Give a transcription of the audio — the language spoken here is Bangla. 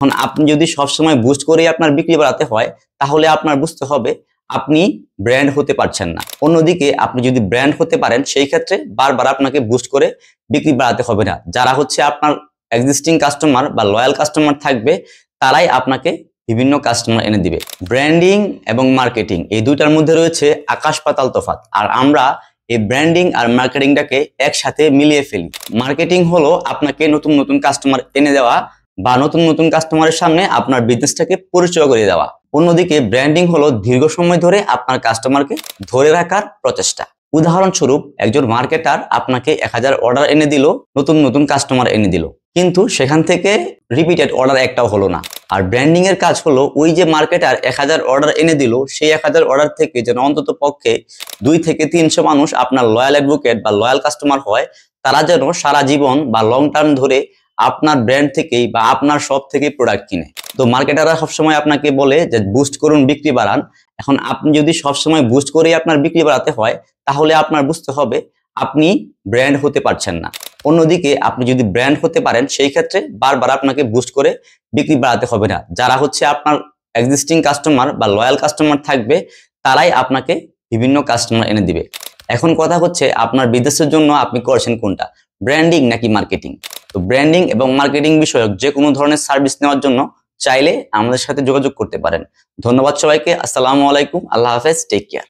এখন আপনি যদি সবসময় বুস্ট করে আপনার বিক্রি বাড়াতে হয়, তাহলে আপনার বুঝতে হবে আপনি ব্র্যান্ড হতে পারছেন না। অন্যদিকে আপনি যদি ব্র্যান্ড হতে পারেন, সেই ক্ষেত্রে বারবার আপনাকে বুস্ট করে বিক্রি বাড়াতে হবে না। যারা হচ্ছে আপনার এক্সিস্টিং কাস্টমার বা লয়াল কাস্টমার থাকবে, তারাই আপনাকে বিভিন্ন কাস্টমার এনে দিবে। ব্র্যান্ডিং এবং মার্কেটিং এই দুইটার মধ্যে রয়েছে আকাশ পাতাল তফাৎ। আর আমরা এই ব্র্যান্ডিং আর মার্কেটিংটাকে একসাথে মিলিয়ে ফেলি। মার্কেটিং হলো আপনাকে নতুন নতুন কাস্টমার এনে দেওয়া বা নতুন নতুন কাস্টমারের সামনে আপনার বিজনেসটাকে পরিচয় করে দেওয়া। অন্যদিকে ব্র্যান্ডিং হলো দীর্ঘ সময় ধরে আপনার কাস্টমারকে ধরে রাখার প্রচেষ্টা। উদাহরণস্বরূপ, একজন মার্কেটার আপনাকে 1000 অর্ডার এনে দিল, নতুন নতুন কাস্টমার এনে দিল, কিন্তু সেখান থেকে রিপিটেড অর্ডার একটাও হলো না। আর ব্র্যান্ডিং এর কাজ হলো ওই যে মার্কেটার 1000 অর্ডার এনে দিল, সেই 1000 অর্ডার থেকে যেন অন্তত পক্ষে 2 থেকে 300 মানুষ আপনার লয়াল অ্যাডভোকেট বা লয়াল কাস্টমার হয়। তারা যেন সারা জীবন বা লং টার্ম ধরে আপনার ব্র্যান্ড থেকেই বা আপনার শপ থেকেই প্রোডাক্ট কিনে। তো মার্কেটাররা সবসময় আপনাকে বলে যে বুস্ট করুন, বিক্রি বাড়ান। এখন আপনি যদি সবসময় বুস্ট করেই আপনার বিক্রি বাড়াতে হয়, তাহলে আপনার বুঝতে হবে আপনি ব্র্যান্ড হতে পারছেন না। অন্যদিকে আপনি যদি ব্র্যান্ড হতে পারেন, সেই ক্ষেত্রে বারবার আপনাকে বুস্ট করে বিক্রি বাড়াতে হবে না। যারা হচ্ছে আপনার এক্সিস্টিং কাস্টমার বা লয়াল কাস্টমার থাকবে, তারাই আপনাকে বিভিন্ন কাস্টমার এনে দিবে। এখন কথা হচ্ছে আপনার বিজনেসের জন্য আপনি করছেন কোনটা, ব্র্যান্ডিং নাকি মার্কেটিং? তো ব্র্যান্ডিং এবং মার্কেটিং বিষয়ক যে কোনো ধরনের সার্ভিস নেওয়ার জন্য চাইলে আমাদের সাথে যোগাযোগ করতে পারেন। ধন্যবাদ সবাইকে। আসসালামু আলাইকুম, আল্লাহ হাফেজ, টেক কেয়ার।